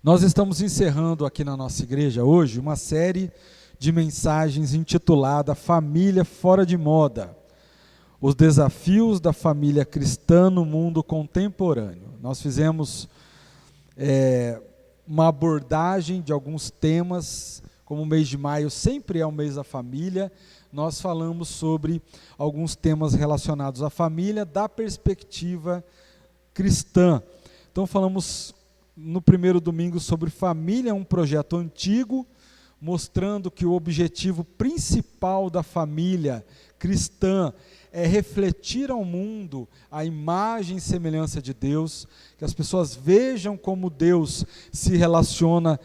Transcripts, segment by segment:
Nós estamos encerrando aqui na nossa igreja hoje uma série de mensagens intitulada Família Fora de Moda, os desafios da família cristã no mundo contemporâneo. Nós fizemos uma abordagem de alguns temas, como o mês de maio sempre é o mês da família, nós falamos sobre alguns temas relacionados à família da perspectiva cristã. Então falamos no primeiro domingo sobre família, um projeto antigo, mostrando que o objetivo principal da família cristã é refletir ao mundo a imagem e semelhança de Deus, que as pessoas vejam como Deus se relaciona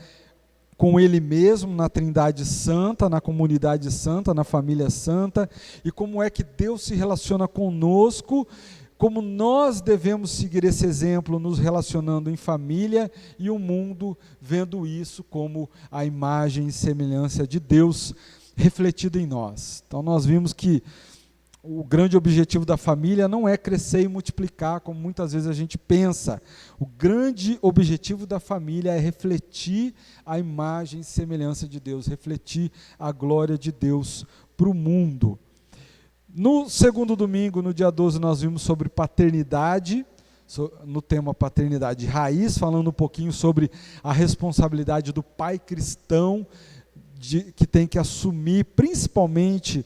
com Ele mesmo, na Trindade Santa, na comunidade santa, na família santa, e como é que Deus se relaciona conosco, como nós devemos seguir esse exemplo nos relacionando em família e o mundo vendo isso como a imagem e semelhança de Deus refletida em nós. Então nós vimos que o grande objetivo da família não é crescer e multiplicar, como muitas vezes a gente pensa. O grande objetivo da família é refletir a imagem e semelhança de Deus, refletir a glória de Deus para o mundo. No segundo domingo, no dia 12, nós vimos sobre paternidade, no tema paternidade raiz, falando um pouquinho sobre a responsabilidade do pai cristão, que tem que assumir principalmente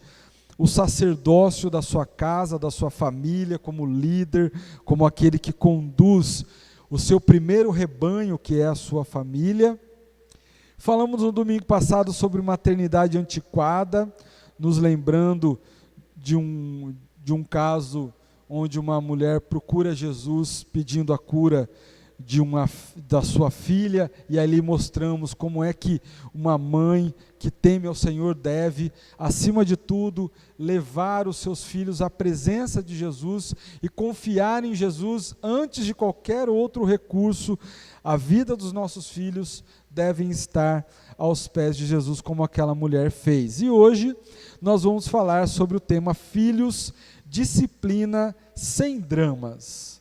o sacerdócio da sua casa, da sua família, como líder, como aquele que conduz o seu primeiro rebanho, que é a sua família. Falamos no domingo passado sobre maternidade antiquada, nos lembrando de um caso onde uma mulher procura Jesus pedindo a cura da sua filha, e ali mostramos como é que uma mãe que teme ao Senhor deve, acima de tudo, levar os seus filhos à presença de Jesus e confiar em Jesus antes de qualquer outro recurso. A vida dos nossos filhos devem estar aos pés de Jesus, como aquela mulher fez. E hoje nós vamos falar sobre o tema Filhos, Disciplina sem Dramas.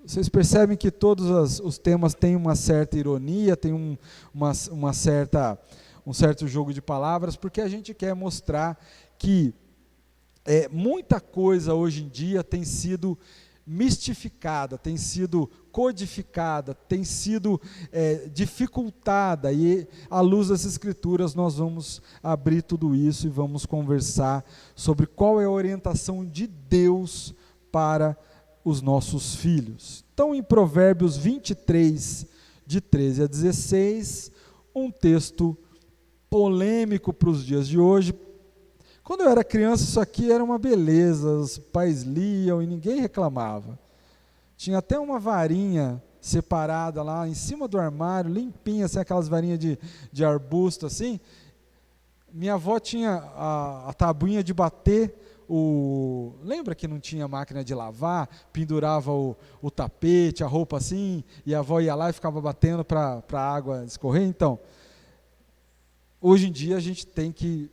Vocês percebem que todos os temas têm uma certa ironia, tem um certo jogo de palavras, porque a gente quer mostrar que muita coisa hoje em dia tem sido mistificada, tem sido codificada, tem sido dificultada, e à luz das Escrituras nós vamos abrir tudo isso e vamos conversar sobre qual é a orientação de Deus para os nossos filhos. Então, em Provérbios 23, de 13 a 16, um texto polêmico para os dias de hoje. Quando eu era criança, isso aqui era uma beleza, os pais liam e ninguém reclamava. Tinha até uma varinha separada lá em cima do armário, limpinha, assim, aquelas varinhas de arbusto assim. Minha avó tinha a tabuinha de bater. Lembra que não tinha máquina de lavar, pendurava o tapete, a roupa assim, e a avó ia lá e ficava batendo para a água escorrer? Então, hoje em dia a gente tem que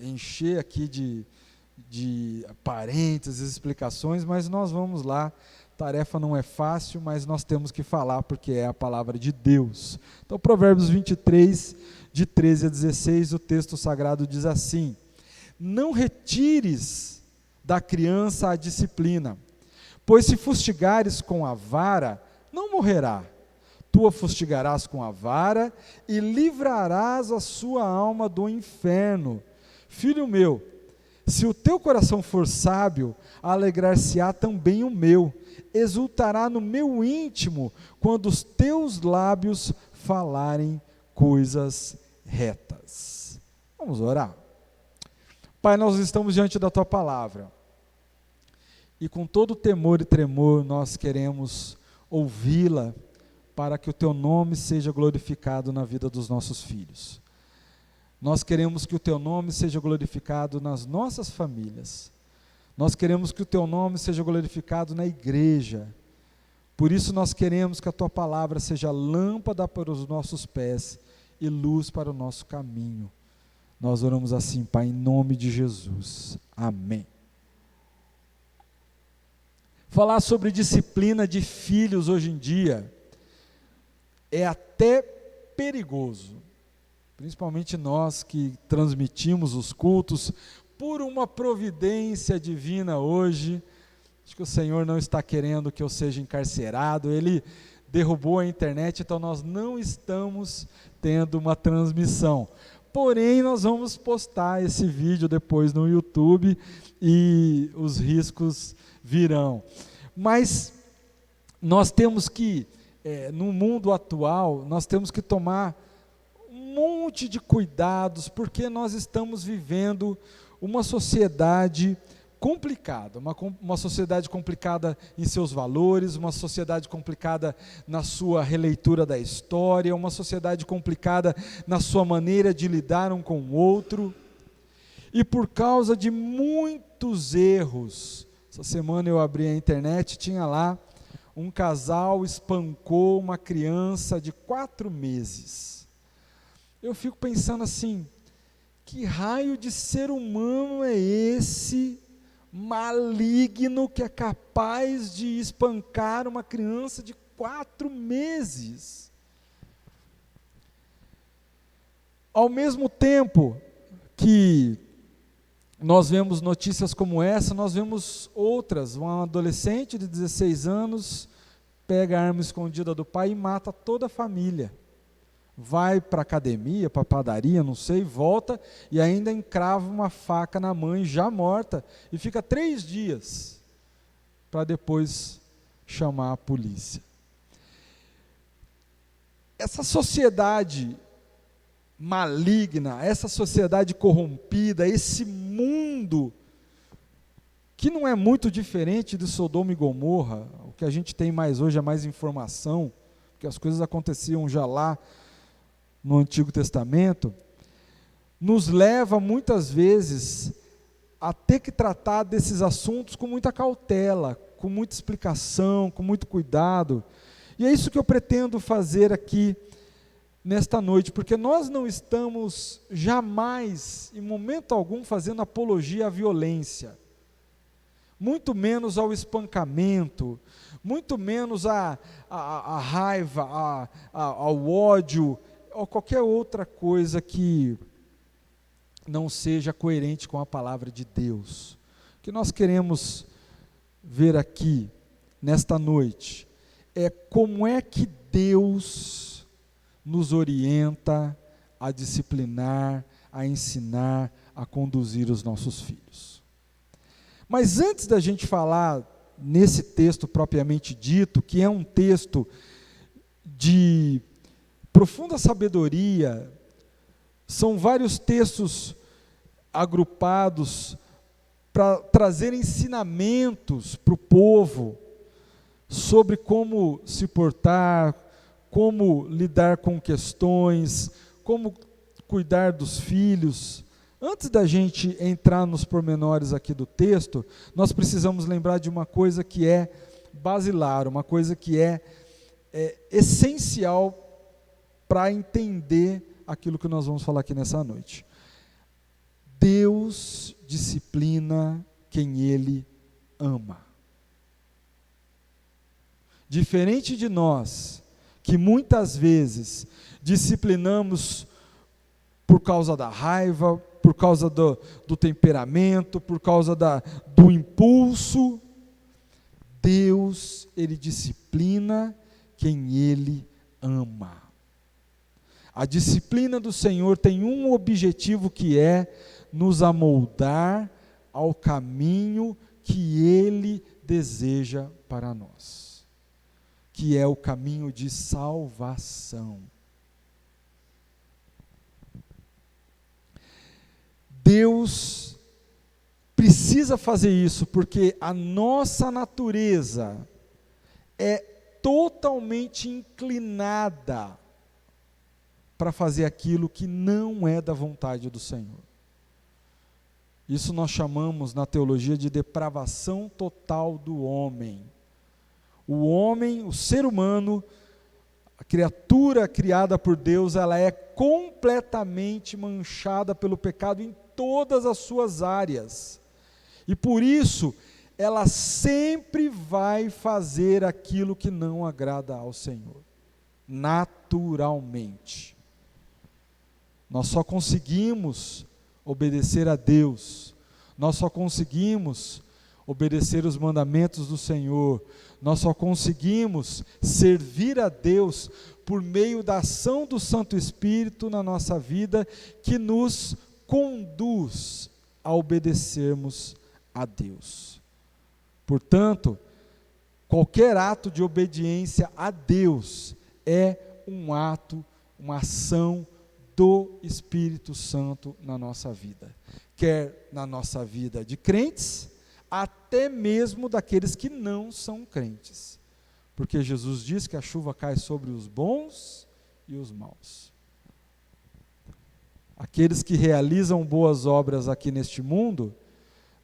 encher aqui de parênteses, explicações, mas nós vamos lá. Tarefa não é fácil, mas nós temos que falar porque é a palavra de Deus. Então, Provérbios 23, de 13 a 16, o texto sagrado diz assim: não retires da criança a disciplina, pois se fustigares com a vara, não morrerá. Tu a fustigarás com a vara e livrarás a sua alma do inferno. Filho meu, se o teu coração for sábio, alegrar-se-á também o meu, exultará no meu íntimo, quando os teus lábios falarem coisas retas. Vamos orar. Pai, nós estamos diante da Tua palavra, e com todo temor e tremor nós queremos ouvi-la, para que o Teu nome seja glorificado na vida dos nossos filhos. Nós queremos que o Teu nome seja glorificado nas nossas famílias, nós queremos que o Teu nome seja glorificado na igreja. Por isso nós queremos que a Tua palavra seja lâmpada para os nossos pés e luz para o nosso caminho. Nós oramos assim, Pai, em nome de Jesus. Amém. Falar sobre disciplina de filhos hoje em dia é até perigoso, principalmente nós que transmitimos os cultos, por uma providência divina hoje. Acho que o Senhor não está querendo que eu seja encarcerado, Ele derrubou a internet, então nós não estamos tendo uma transmissão. Porém, nós vamos postar esse vídeo depois no YouTube e os riscos virão. Mas nós temos que, no mundo atual, nós temos que tomar um monte de cuidados, porque nós estamos vivendo uma sociedade complicada, uma sociedade complicada em seus valores, uma sociedade complicada na sua releitura da história, uma sociedade complicada na sua maneira de lidar um com o outro, e por causa de muitos erros. Essa semana eu abri a internet, tinha lá, um casal espancou uma criança de 4 meses. Eu fico pensando assim, que raio de ser humano é esse maligno que é capaz de espancar uma criança de 4 meses? Ao mesmo tempo que nós vemos notícias como essa, nós vemos outras. Um adolescente de 16 anos pega a arma escondida do pai e mata toda a família. Vai para a academia, para a padaria, não sei, volta e ainda encrava uma faca na mãe já morta e fica 3 dias para depois chamar a polícia. Essa sociedade maligna, essa sociedade corrompida, esse mundo que não é muito diferente de Sodoma e Gomorra, o que a gente tem mais hoje é mais informação, porque as coisas aconteciam já lá no Antigo Testamento, nos leva muitas vezes a ter que tratar desses assuntos com muita cautela, com muita explicação, com muito cuidado. E é isso que eu pretendo fazer aqui nesta noite, porque nós não estamos jamais, em momento algum, fazendo apologia à violência, muito menos ao espancamento, muito menos à raiva, ao ódio, ou qualquer outra coisa que não seja coerente com a palavra de Deus. O que nós queremos ver aqui, nesta noite, é como é que Deus nos orienta a disciplinar, a ensinar, a conduzir os nossos filhos. Mas antes da gente falar nesse texto propriamente dito, que é um texto de profunda sabedoria, são vários textos agrupados para trazer ensinamentos para o povo sobre como se portar, como lidar com questões, como cuidar dos filhos. Antes da gente entrar nos pormenores aqui do texto, nós precisamos lembrar de uma coisa que é basilar, uma coisa que é essencial para entender aquilo que nós vamos falar aqui nessa noite. Deus disciplina quem Ele ama. Diferente de nós, que muitas vezes disciplinamos por causa da raiva, por causa do temperamento, por causa do impulso, Deus, Ele disciplina quem Ele ama. A disciplina do Senhor tem um objetivo, que é nos amoldar ao caminho que Ele deseja para nós, que é o caminho de salvação. Deus precisa fazer isso, porque a nossa natureza é totalmente inclinada para fazer aquilo que não é da vontade do Senhor. Isso nós chamamos na teologia de depravação total do homem. O homem, o ser humano, a criatura criada por Deus, ela é completamente manchada pelo pecado em todas as suas áreas. E por isso, ela sempre vai fazer aquilo que não agrada ao Senhor. naturalmente. Nós só conseguimos obedecer a Deus, nós só conseguimos obedecer os mandamentos do Senhor, nós só conseguimos servir a Deus por meio da ação do Santo Espírito na nossa vida, que nos conduz a obedecermos a Deus. Portanto, qualquer ato de obediência a Deus é um ato, uma ação do Espírito Santo na nossa vida, quer na nossa vida de crentes, até mesmo daqueles que não são crentes, porque Jesus diz que a chuva cai sobre os bons e os maus. Aqueles que realizam boas obras aqui neste mundo,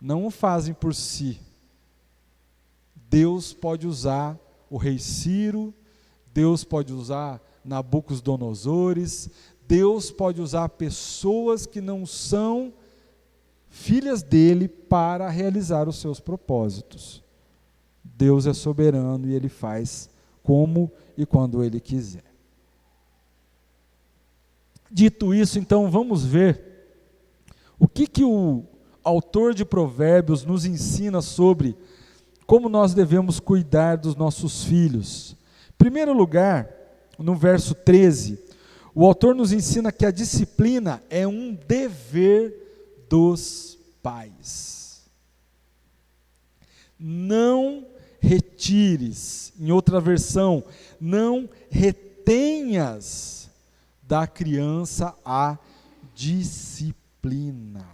não o fazem por si. Deus pode usar o rei Ciro, Deus pode usar Nabucodonosores, Deus pode usar pessoas que não são filhas dele para realizar os seus propósitos. Deus é soberano e ele faz como e quando ele quiser. Dito isso, então, vamos ver o que o autor de Provérbios nos ensina sobre como nós devemos cuidar dos nossos filhos. Em primeiro lugar, no verso 13, o autor nos ensina que a disciplina é um dever dos pais. Não retires, em outra versão, não retenhas da criança a disciplina.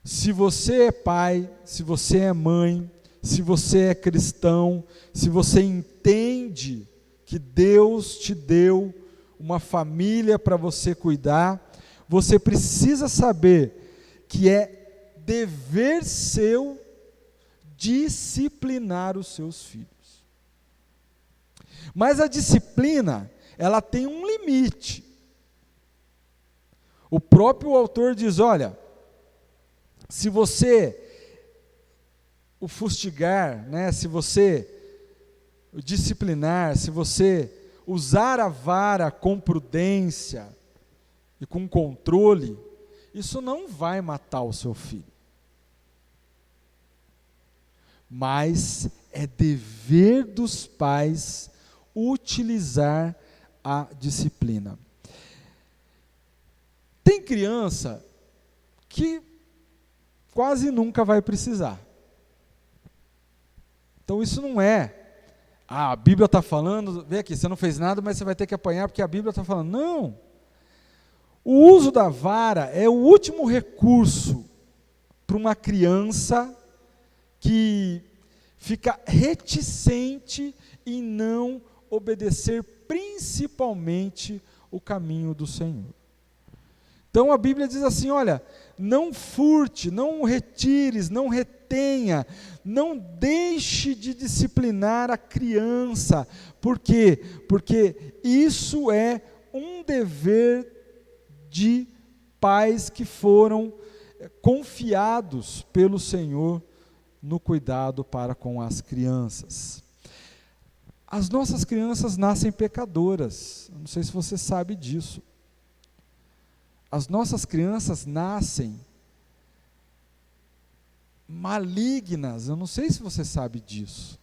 Se você é pai, se você é mãe, se você é cristão, se você entende que Deus te deu uma família para você cuidar, você precisa saber que é dever seu disciplinar os seus filhos. Mas a disciplina, ela tem um limite. O próprio autor diz, olha, se você o fustigar, né, se você o disciplinar, se você usar a vara com prudência e com controle, isso não vai matar o seu filho. Mas é dever dos pais utilizar a disciplina. Tem criança que quase nunca vai precisar. Então isso não é, a Bíblia está falando, vem aqui, você não fez nada, mas você vai ter que apanhar porque a Bíblia está falando. Não. O uso da vara é o último recurso para uma criança que fica reticente em não obedecer principalmente o caminho do Senhor. Então a Bíblia diz assim, olha, não furte, não retires, não retenha, não deixe de disciplinar a criança. Por quê? Porque isso é um dever de pais que foram confiados pelo Senhor no cuidado para com as crianças. As nossas crianças nascem pecadoras, não sei se você sabe disso. As nossas crianças nascem malignas, eu não sei se você sabe disso.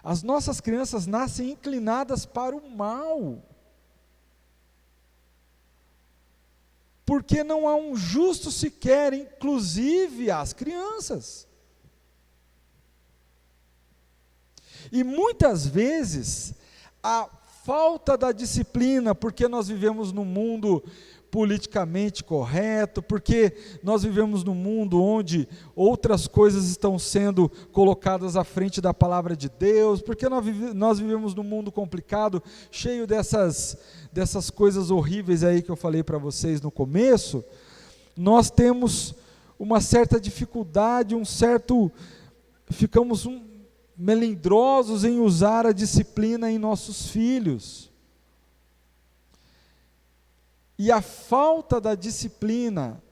As nossas crianças nascem inclinadas para o mal. Porque não há um justo sequer, inclusive as crianças. E muitas vezes, a falta da disciplina, porque nós vivemos num mundo politicamente correto, porque nós vivemos num mundo onde outras coisas estão sendo colocadas à frente da palavra de Deus, porque nós vivemos num mundo complicado, cheio dessas coisas horríveis aí que eu falei para vocês no começo, nós temos uma certa dificuldade, ficamos melindrosos em usar a disciplina em nossos filhos. E a falta da disciplina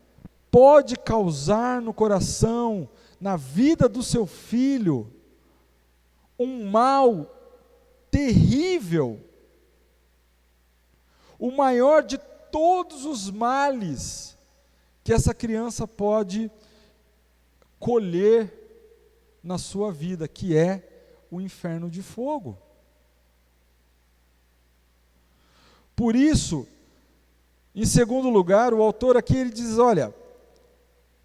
pode causar no coração, na vida do seu filho, um mal terrível, o maior de todos os males que essa criança pode colher na sua vida, que é o inferno de fogo. Por isso, em segundo lugar, o autor aqui ele diz, olha,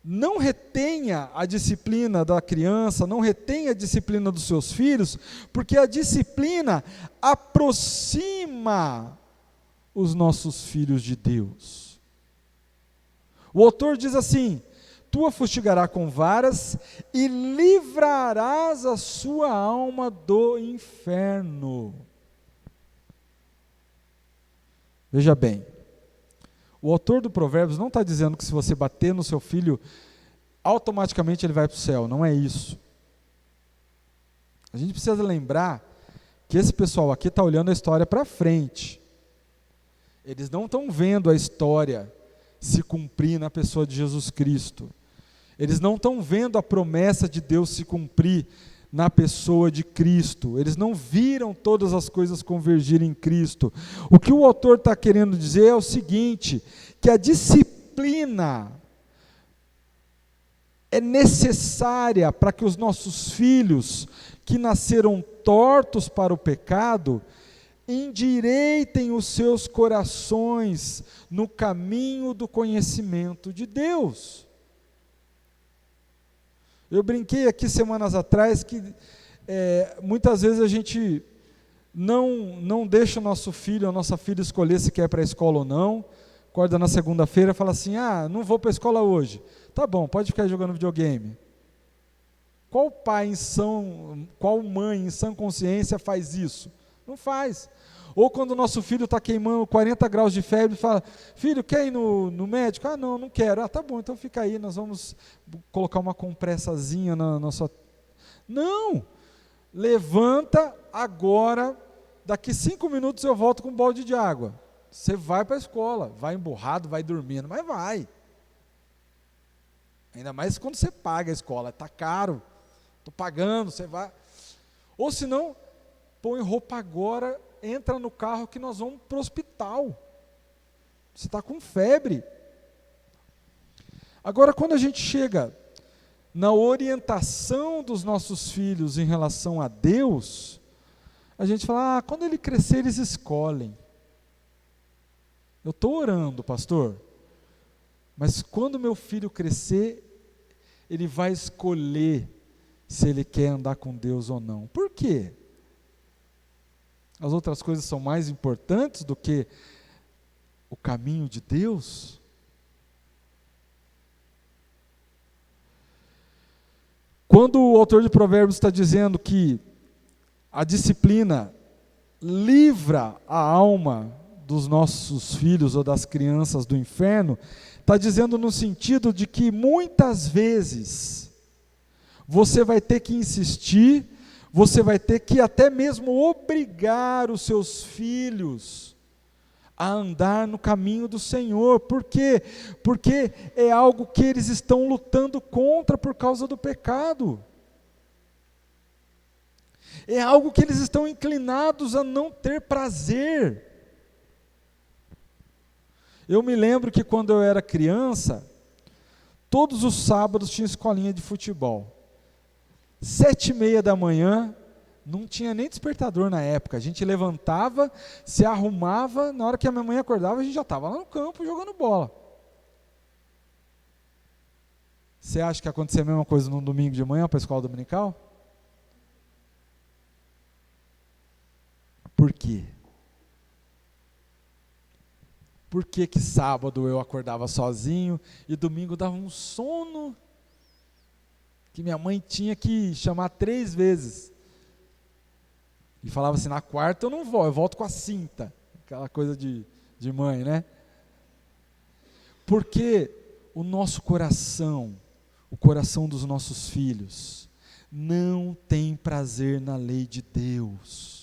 não retenha a disciplina da criança, não retenha a disciplina dos seus filhos, porque a disciplina aproxima os nossos filhos de Deus. O autor diz assim, tu a fustigarás com varas e livrarás a sua alma do inferno. Veja bem, o autor do Provérbios não está dizendo que se você bater no seu filho, automaticamente ele vai para o céu, não é isso. A gente precisa lembrar que esse pessoal aqui está olhando a história para frente. Eles não estão vendo a história se cumprir na pessoa de Jesus Cristo. Eles não estão vendo a promessa de Deus se cumprir na pessoa de Cristo. Eles não viram todas as coisas convergirem em Cristo. O que o autor está querendo dizer é o seguinte, que a disciplina é necessária para que os nossos filhos, que nasceram tortos para o pecado, endireitem os seus corações no caminho do conhecimento de Deus. Eu brinquei aqui semanas atrás que muitas vezes a gente não deixa o nosso filho, a nossa filha escolher se quer ir para a escola ou não. Acorda na segunda-feira e fala assim, não vou para a escola hoje. Tá bom, pode ficar jogando videogame. Qual pai qual mãe em sã consciência faz isso? Não faz. Ou quando o nosso filho está queimando 40 graus de febre, fala, filho, quer ir no médico? Não quero. Tá bom, então fica aí, nós vamos colocar uma compressazinha na sua... Não! Levanta agora, daqui 5 minutos eu volto com um balde de água. Você vai para a escola, vai emburrado, vai dormindo, mas vai. Ainda mais quando você paga a escola, está caro, estou pagando, você vai. Ou se não, põe roupa agora, entra no carro que nós vamos para o hospital. Você está com febre. Agora, quando a gente chega na orientação dos nossos filhos em relação a Deus, a gente fala, quando ele crescer eles escolhem. Eu estou orando, pastor, mas quando meu filho crescer, ele vai escolher se ele quer andar com Deus ou não. Por quê? As outras coisas são mais importantes do que o caminho de Deus? Quando o autor de Provérbios está dizendo que a disciplina livra a alma dos nossos filhos ou das crianças do inferno, está dizendo no sentido de que muitas vezes você vai ter que insistir, você vai ter que até mesmo obrigar os seus filhos a andar no caminho do Senhor. Por quê? Porque é algo que eles estão lutando contra por causa do pecado. É algo que eles estão inclinados a não ter prazer. Eu me lembro que quando eu era criança, todos os sábados tinha escolinha de futebol. 7h30 da manhã, não tinha nem despertador na época. A gente levantava, se arrumava, na hora que a minha mãe acordava, a gente já estava lá no campo jogando bola. Você acha que acontecia a mesma coisa num domingo de manhã para a escola dominical? Por quê? Por que que sábado eu acordava sozinho e domingo dava um sono que minha mãe tinha que chamar 3 vezes? E falava assim, na quarta eu não vou, eu volto com a cinta. Aquela coisa de mãe, né? Porque o nosso coração, o coração dos nossos filhos, não tem prazer na lei de Deus.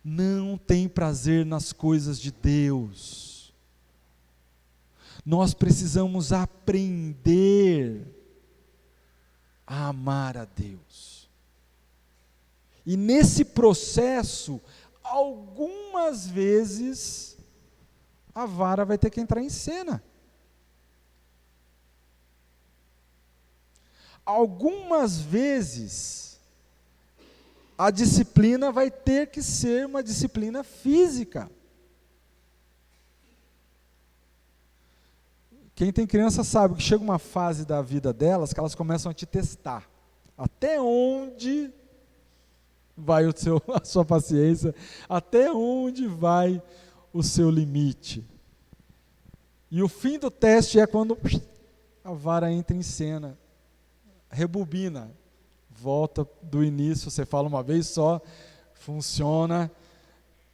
Não tem prazer nas coisas de Deus. Nós precisamos aprender a amar a Deus. E nesse processo, algumas vezes, a vara vai ter que entrar em cena. Algumas vezes, a disciplina vai ter que ser uma disciplina física. Quem tem criança sabe que chega uma fase da vida delas que elas começam a te testar. Até onde vai a sua paciência, até onde vai o seu limite. E o fim do teste é quando a vara entra em cena, rebobina, volta do início, você fala uma vez só, funciona,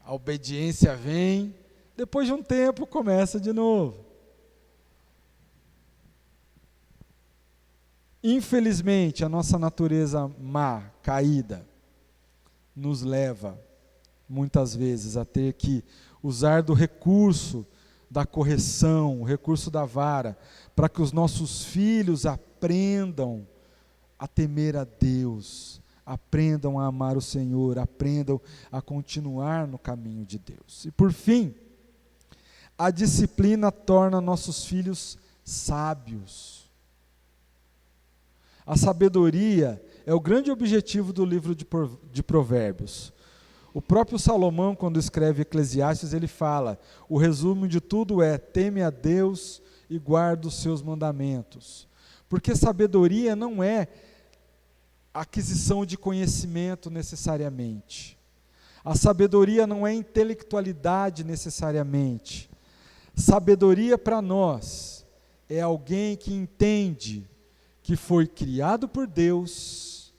a obediência vem, depois de um tempo começa de novo. Infelizmente, a nossa natureza má, caída, nos leva, muitas vezes, a ter que usar do recurso da correção, o recurso da vara, para que os nossos filhos aprendam a temer a Deus, aprendam a amar o Senhor, aprendam a continuar no caminho de Deus. E por fim, a disciplina torna nossos filhos sábios. A sabedoria é o grande objetivo do livro de Provérbios. O próprio Salomão, quando escreve Eclesiastes, ele fala, o resumo de tudo é, teme a Deus e guarda os seus mandamentos. Porque sabedoria não é aquisição de conhecimento necessariamente. A sabedoria não é intelectualidade necessariamente. Sabedoria para nós é alguém que entende que foi criado por Deus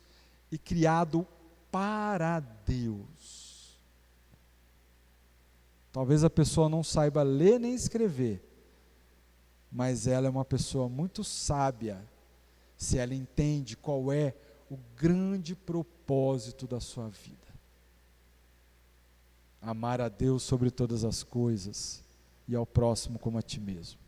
e criado para Deus. Talvez a pessoa não saiba ler nem escrever, mas ela é uma pessoa muito sábia, se ela entende qual é o grande propósito da sua vida. Amar a Deus sobre todas as coisas e ao próximo como a ti mesmo.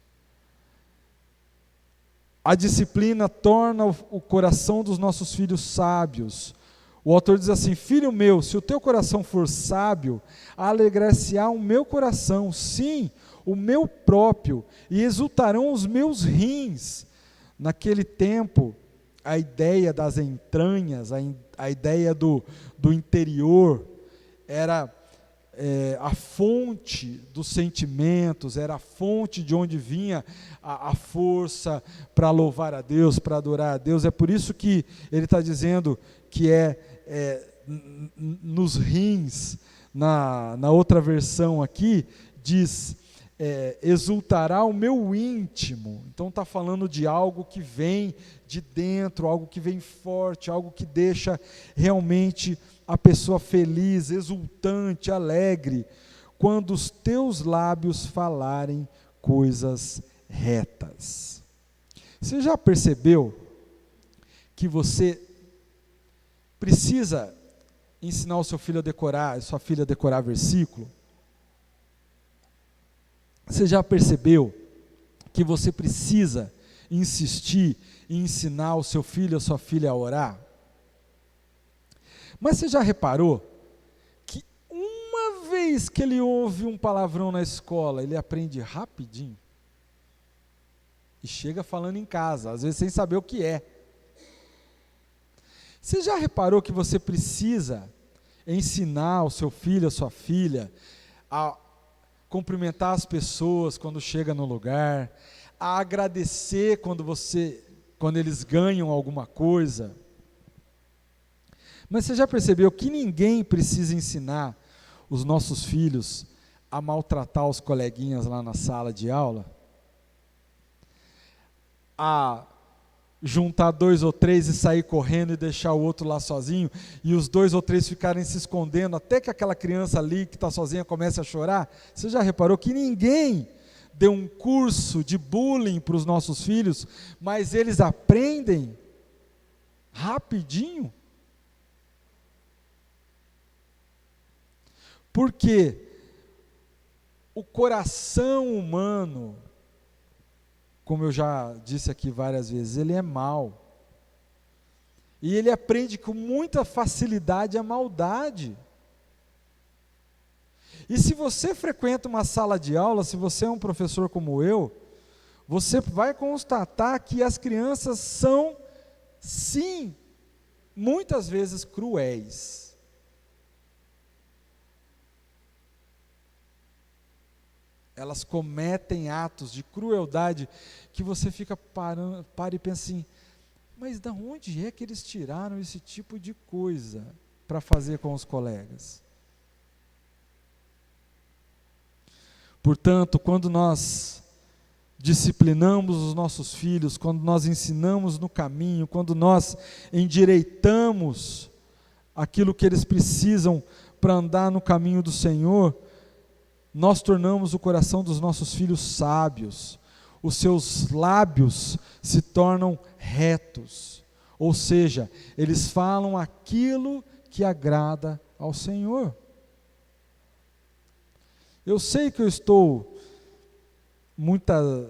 A disciplina torna o coração dos nossos filhos sábios. O autor diz assim, filho meu, se o teu coração for sábio, alegrar-se-á o meu coração, sim, o meu próprio, e exultarão os meus rins. Naquele tempo, a ideia das entranhas, a ideia do interior, era a fonte dos sentimentos, era a fonte de onde vinha a força para louvar a Deus, para adorar a Deus. É por isso que ele está dizendo que nos rins, na outra versão aqui, diz, exultará o meu íntimo. Então está falando de algo que vem de dentro, algo que vem forte, algo que deixa realmente a pessoa feliz, exultante, alegre, quando os teus lábios falarem coisas retas. Você já percebeu que você precisa ensinar o seu filho a decorar, a sua filha a decorar versículo? Você já percebeu que você precisa insistir em ensinar o seu filho, a sua filha a orar? Mas você já reparou que uma vez que ele ouve um palavrão na escola, ele aprende rapidinho? E chega falando em casa, às vezes sem saber o que é. Você já reparou que você precisa ensinar o seu filho, a sua filha, a cumprimentar as pessoas quando chega no lugar, a agradecer quando eles ganham alguma coisa? Mas você já percebeu que ninguém precisa ensinar os nossos filhos a maltratar os coleguinhas lá na sala de aula? A juntar 2 ou 3 e sair correndo e deixar o outro lá sozinho, e os 2 ou 3 ficarem se escondendo, até que aquela criança ali que está sozinha comece a chorar? Você já reparou que ninguém deu um curso de bullying para os nossos filhos, mas eles aprendem rapidinho? Porque o coração humano, como eu já disse aqui várias vezes, ele é mau. E ele aprende com muita facilidade a maldade. E se você frequenta uma sala de aula, se você é um professor como eu, você vai constatar que as crianças são, sim, muitas vezes cruéis. Elas cometem atos de crueldade que você fica para e pensa assim, mas de onde é que eles tiraram esse tipo de coisa para fazer com os colegas? Portanto, quando nós disciplinamos os nossos filhos, quando nós ensinamos no caminho, quando nós endireitamos aquilo que eles precisam para andar no caminho do Senhor, nós tornamos o coração dos nossos filhos sábios, os seus lábios se tornam retos, ou seja, eles falam aquilo que agrada ao Senhor. Eu sei que eu estou muitas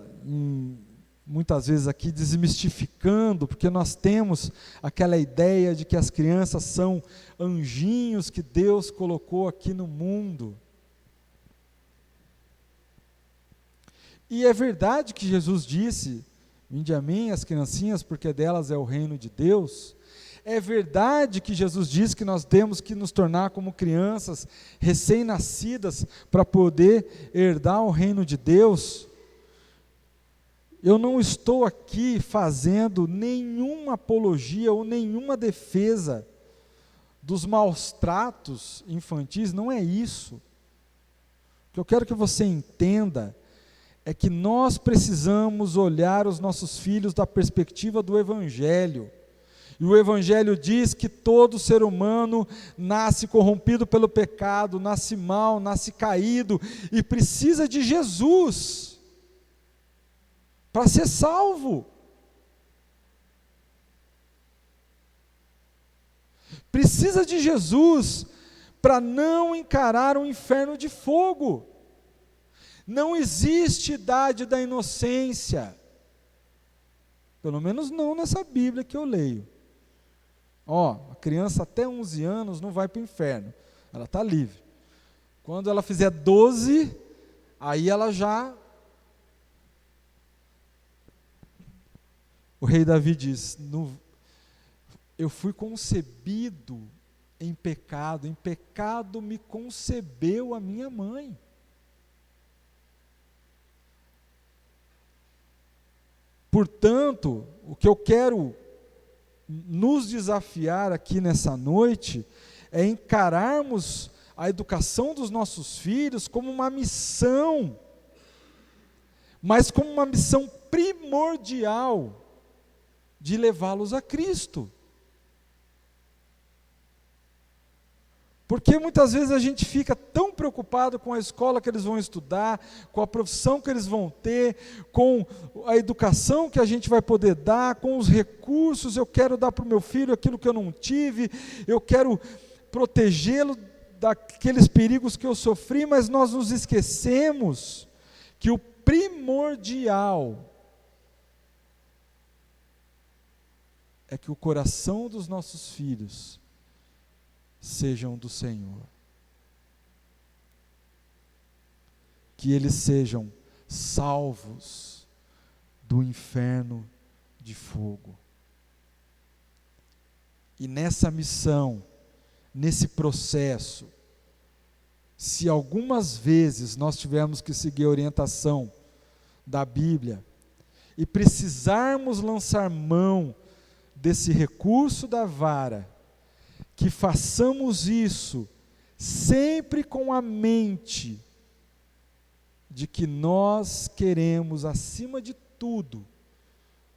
vezes aqui desmistificando, porque nós temos aquela ideia de que as crianças são anjinhos que Deus colocou aqui no mundo. E é verdade que Jesus disse, vinde a mim as criancinhas, porque delas é o reino de Deus. É verdade que Jesus disse que nós temos que nos tornar como crianças recém-nascidas para poder herdar o reino de Deus. Eu não estou aqui fazendo nenhuma apologia ou nenhuma defesa dos maus tratos infantis, não é isso. O que eu quero que você entenda é que nós precisamos olhar os nossos filhos da perspectiva do Evangelho. E o Evangelho diz que todo ser humano nasce corrompido pelo pecado, nasce mal, nasce caído e precisa de Jesus para ser salvo. Precisa de Jesus para não encarar um inferno de fogo. Não existe idade da inocência, pelo menos não nessa Bíblia que eu leio. A criança até 11 anos não vai para o inferno, ela está livre. Quando ela fizer 12, aí ela já... O rei Davi diz, eu fui concebido em pecado me concebeu a minha mãe. Portanto, o que eu quero nos desafiar aqui nessa noite é encararmos a educação dos nossos filhos como uma missão, mas como uma missão primordial de levá-los a Cristo. Porque muitas vezes a gente fica tão preocupado com a escola que eles vão estudar, com a profissão que eles vão ter, com a educação que a gente vai poder dar, com os recursos. Eu quero dar para o meu filho aquilo que eu não tive, eu quero protegê-lo daqueles perigos que eu sofri, mas nós nos esquecemos que o primordial é que o coração dos nossos filhos sejam do Senhor. Que eles sejam salvos do inferno de fogo. E nessa missão, nesse processo, se algumas vezes nós tivermos que seguir a orientação da Bíblia e precisarmos lançar mão desse recurso da vara, que façamos isso sempre com a mente de que nós queremos, acima de tudo,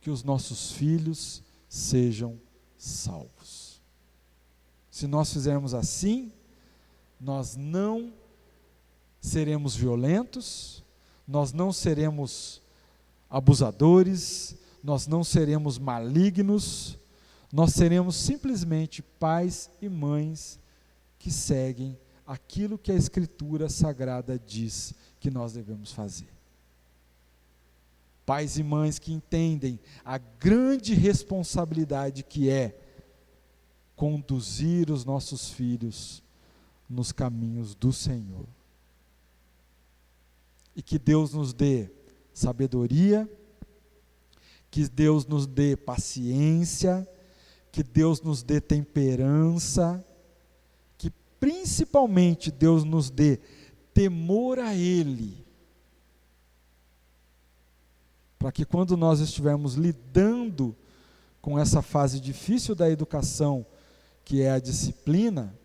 que os nossos filhos sejam salvos. Se nós fizermos assim, nós não seremos violentos, nós não seremos abusadores, nós não seremos malignos, nós seremos simplesmente pais e mães que seguem aquilo que a Escritura Sagrada diz que nós devemos fazer. Pais e mães que entendem a grande responsabilidade que é conduzir os nossos filhos nos caminhos do Senhor. E que Deus nos dê sabedoria, que Deus nos dê paciência, que Deus nos dê temperança, que principalmente Deus nos dê temor a Ele, para que quando nós estivermos lidando com essa fase difícil da educação, que é a disciplina,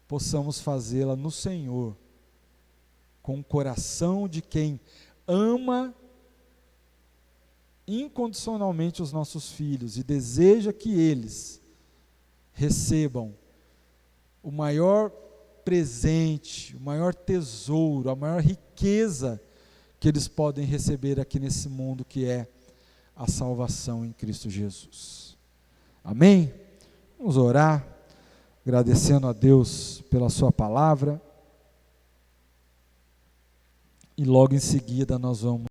possamos fazê-la no Senhor, com o coração de quem ama incondicionalmente os nossos filhos e deseja que eles recebam o maior presente, o maior tesouro, a maior riqueza que eles podem receber aqui nesse mundo, que é a salvação em Cristo Jesus. Amém? Vamos orar, agradecendo a Deus pela sua palavra, e logo em seguida nós vamos